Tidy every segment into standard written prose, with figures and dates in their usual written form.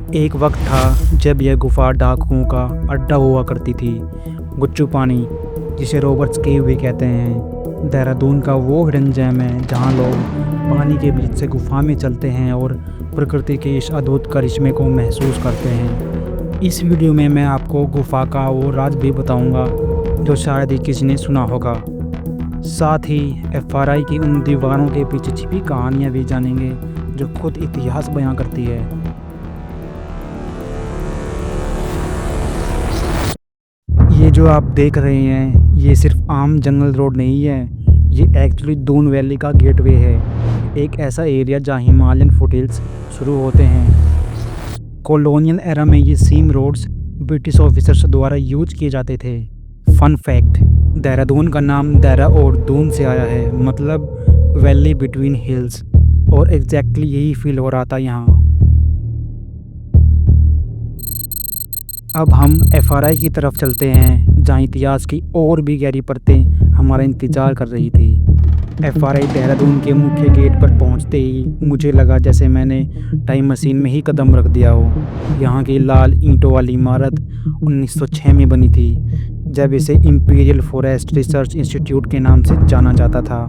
एक वक्त था जब यह गुफा डाकुओं का अड्डा हुआ करती थी। गुच्चू पानी, जिसे रॉबर्ट्स केव भी कहते हैं, देहरादून का वो हिडन जेम है जहाँ लोग पानी के बीच से गुफा में चलते हैं और प्रकृति के इस अद्भुत करिश्मे को महसूस करते हैं। इस वीडियो में मैं आपको गुफा का वो राज भी बताऊंगा जो शायद ही किसी ने सुना होगा। साथ ही एफआरआई की उन दीवारों के पीछे छिपी कहानियाँ भी जानेंगे जो खुद इतिहास बयां करती है। ये जो आप देख रहे हैं, ये सिर्फ आम जंगल रोड नहीं है, ये एक्चुअली दून वैली का गेटवे है। एक ऐसा एरिया जहाँ हिमालयन फुटहिल्स शुरू होते हैं। कॉलोनियल एरा में ये सीम रोड्स ब्रिटिश ऑफिसर्स द्वारा यूज किए जाते थे। फन फैक्ट, देहरादून का नाम देहरा और दून से आया है, मतलब वैली बिटवीन हिल्स, और एग्जैक्टली यही फील हो रहा था यहाँ। अब हम एफआरआई की तरफ चलते हैं जहाँ इतिहास की और भी गहरी परतें हमारा इंतज़ार कर रही थी। एफआरआई देहरादून के मुख्य गेट पर पहुँचते ही मुझे लगा जैसे मैंने टाइम मशीन में ही कदम रख दिया हो। यहाँ की लाल ईंटों वाली इमारत 1906 में बनी थी, जब इसे इम्पीरियल फॉरेस्ट रिसर्च इंस्टीट्यूट के नाम से जाना जाता था।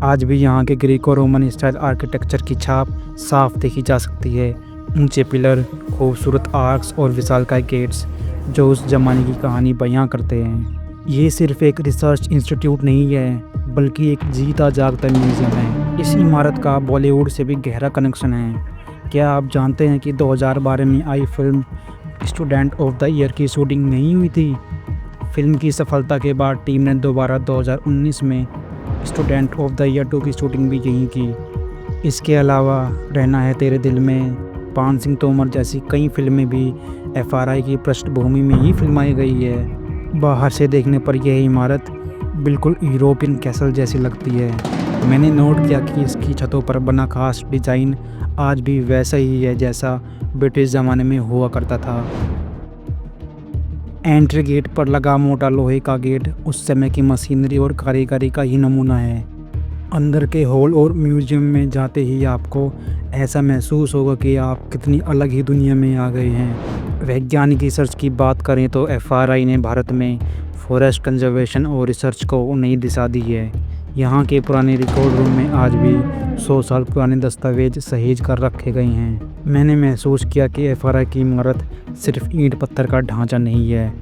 आज भी यहाँ के ग्रीको रोमन स्टाइल आर्किटेक्चर की छाप साफ देखी जा सकती है। ऊंचे पिलर, खूबसूरत आर्क्स और विशालकाय गेट्स जो उस ज़माने की कहानी बयां करते हैं। ये सिर्फ एक रिसर्च इंस्टीट्यूट नहीं है, बल्कि एक जीता जागता म्यूज़ियम है। इस इमारत का बॉलीवुड से भी गहरा कनेक्शन है। क्या आप जानते हैं कि 2012 में आई film Student of the Year की शूटिंग नहीं हुई थी? फिल्म की सफलता के बाद टीम ने दोबारा 2019 में स्टूडेंट ऑफ द ईयर 2 की शूटिंग भी यहीं की। इसके अलावा रहना है तेरे दिल में, पान सिंह तोमर जैसी कई फिल्में भी एफआरआई की पृष्ठभूमि में ही फिल्माई गई है। बाहर से देखने पर यह इमारत बिल्कुल यूरोपियन कैसल जैसी लगती है। मैंने नोट किया कि इसकी छतों पर बना खास डिज़ाइन आज भी वैसा ही है जैसा ब्रिटिश ज़माने में हुआ करता था। एंट्री गेट पर लगा मोटा लोहे का गेट उस समय की मशीनरी और कारीगरी का ही नमूना है। अंदर के हॉल और म्यूज़ियम में जाते ही आपको ऐसा महसूस होगा कि आप कितनी अलग ही दुनिया में आ गए हैं। वैज्ञानिक रिसर्च की बात करें तो एफआरआई ने भारत में फॉरेस्ट कंजर्वेशन और रिसर्च को नई दिशा दी है। यहाँ के पुराने रिकॉर्ड रूम में आज भी 100 साल पुराने दस्तावेज सहेज कर रखे गए हैं। मैंने महसूस किया कि एफआरआई की इमारत सिर्फ ईंट पत्थर का ढांचा नहीं है,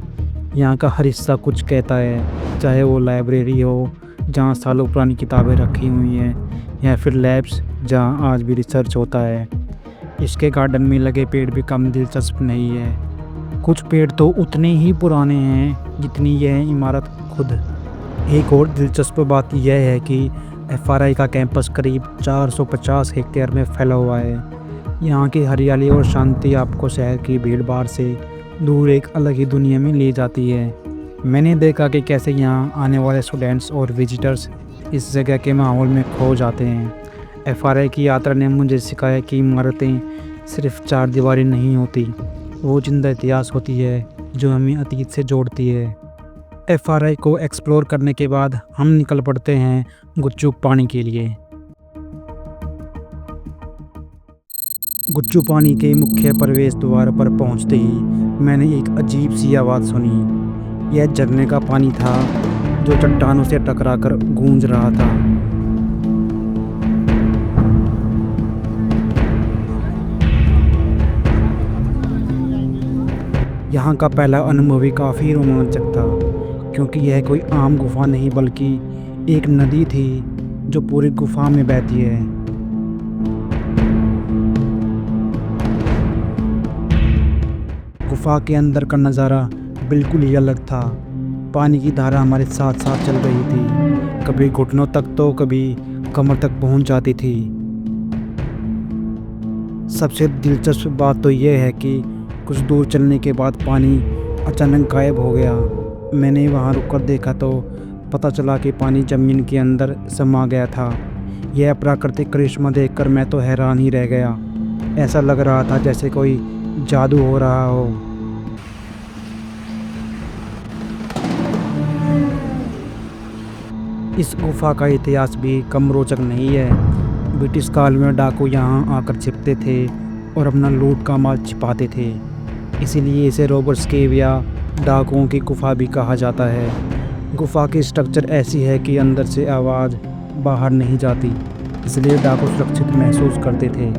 यहाँ का हर हिस्सा कुछ कहता है। चाहे वो लाइब्रेरी हो जहाँ सालों पुरानी किताबें रखी हुई हैं, या फिर लैब्स जहाँ आज भी रिसर्च होता है। इसके गार्डन में लगे पेड़ भी कम दिलचस्प नहीं है। कुछ पेड़ तो उतने ही पुराने हैं जितनी यह इमारत खुद। एक और दिलचस्प बात यह है कि एफआरआई का कैंपस करीब 450 हेक्टेयर में फैला हुआ है। यहाँ की हरियाली और शांति आपको शहर की भीड़ भाड़ से दूर एक अलग ही दुनिया में ले जाती है। मैंने देखा कि कैसे यहाँ आने वाले स्टूडेंट्स और विजिटर्स इस जगह के माहौल में खो जाते हैं। एफआरआई की यात्रा ने मुझे सिखाया कि इमारतें सिर्फ चार दीवारी नहीं होती, वो जिंदा इतिहास होती है जो हमें अतीत से जोड़ती है। एफआरआई को एक्सप्लोर करने के बाद हम निकल पड़ते हैं गुच्चू पानी के लिए। गुच्चू पानी के मुख्य प्रवेश द्वार पर पहुंचते ही मैंने एक अजीब सी आवाज़ सुनी। यह झरने का पानी था जो चट्टानों से टकराकर गूंज रहा था। यहाँ का पहला अनुभव भी काफ़ी रोमांचक था, क्योंकि यह कोई आम गुफा नहीं बल्कि एक नदी थी जो पूरी गुफा में बहती है। गुफा के अंदर का नज़ारा बिल्कुल ही अलग था। पानी की धारा हमारे साथ साथ चल रही थी, कभी घुटनों तक तो कभी कमर तक पहुंच जाती थी। सबसे दिलचस्प बात तो यह है कि कुछ दूर चलने के बाद पानी अचानक गायब हो गया। मैंने वहां रुककर देखा तो पता चला कि पानी ज़मीन के अंदर समा गया था। यह प्राकृतिक करिश्मा देखकर मैं तो हैरान ही रह गया। ऐसा लग रहा था जैसे कोई जादू हो रहा हो। इस गुफा का इतिहास भी कम रोचक नहीं है। ब्रिटिश काल में डाकू यहाँ आकर छिपते थे और अपना लूट का माल छिपाते थे। इसीलिए इसे रॉबर्स केव या डाकुओं की गुफा भी कहा जाता है। गुफा की स्ट्रक्चर ऐसी है कि अंदर से आवाज़ बाहर नहीं जाती, इसलिए डाकू सुरक्षित महसूस करते थे।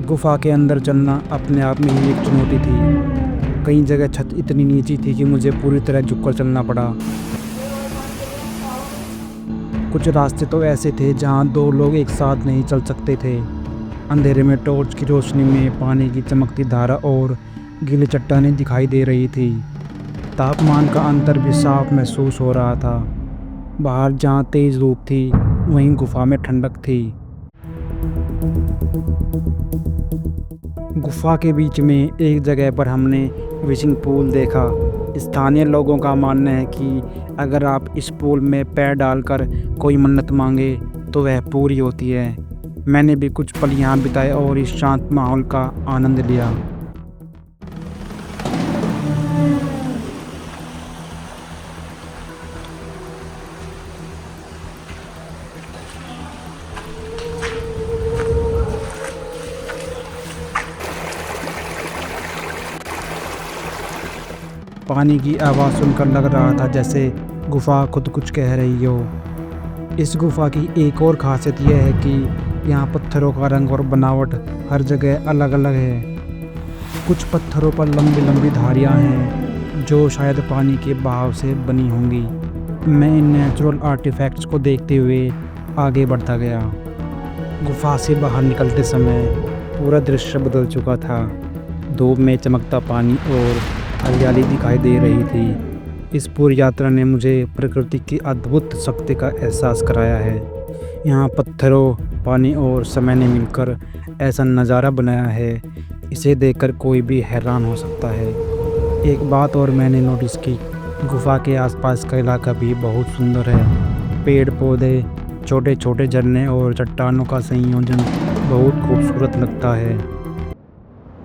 गुफा के अंदर चलना अपने आप में ही एक चुनौती थी। कई जगह छत इतनी नीची थी कि मुझे पूरी तरह झुककर चलना पड़ा। कुछ रास्ते तो ऐसे थे जहां दो लोग एक साथ नहीं चल सकते थे। अंधेरे में टॉर्च की रोशनी में पानी की चमकती धारा और गीली चट्टानें दिखाई दे रही थी। तापमान का अंतर भी साफ महसूस हो रहा था। बाहर जहां तेज धूप थी, वहीं गुफा में ठंडक थी। गुफा के बीच में एक जगह पर हमने विशिंग पूल देखा। स्थानीय लोगों का मानना है कि अगर आप इस पूल में पैर डालकर कोई मन्नत मांगे तो वह पूरी होती है। मैंने भी कुछ पल यहाँ बिताए और इस शांत माहौल का आनंद लिया। पानी की आवाज़ सुनकर लग रहा था जैसे गुफा खुद कुछ कह रही हो। इस गुफा की एक और खासियत यह है कि यहाँ पत्थरों का रंग और बनावट हर जगह अलग अलग है। कुछ पत्थरों पर लंबी लंबी धारियाँ हैं जो शायद पानी के बहाव से बनी होंगी। मैं इन नेचुरल आर्टिफैक्ट्स को देखते हुए आगे बढ़ता गया। गुफा से बाहर निकलते समय पूरा दृश्य बदल चुका था। धूप में चमकता पानी और हरियाली दिखाई दे रही थी। इस पूरी यात्रा ने मुझे प्रकृति की अद्भुत शक्ति का एहसास कराया है। यहाँ पत्थरों, पानी और समय ने मिलकर ऐसा नज़ारा बनाया है, इसे देखकर कोई भी हैरान हो सकता है। एक बात और मैंने नोटिस की, गुफा के आसपास का इलाका भी बहुत सुंदर है। पेड़ पौधे, छोटे छोटे झरने और चट्टानों का संयोजन बहुत खूबसूरत लगता है।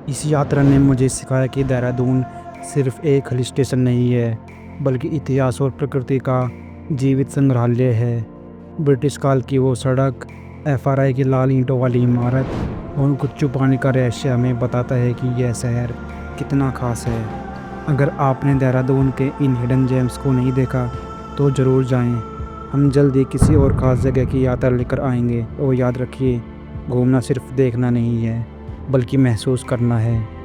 इस यात्रा ने मुझे सिखाया कि देहरादून सिर्फ एक हिल स्टेशन नहीं है, बल्कि इतिहास और प्रकृति का जीवित संग्रहालय है। ब्रिटिश काल की वो सड़क, एफआरआई की लाल ईंटों वाली इमारत और कुछ छुपाने का रहस्य हमें बताता है कि यह शहर कितना खास है। अगर आपने देहरादून के इन हिडन जेम्स को नहीं देखा तो ज़रूर जाएं। हम जल्द ही किसी और ख़ास जगह की यात्रा लेकर आएंगे। और याद रखिए, घूमना सिर्फ देखना नहीं है, बल्कि महसूस करना है।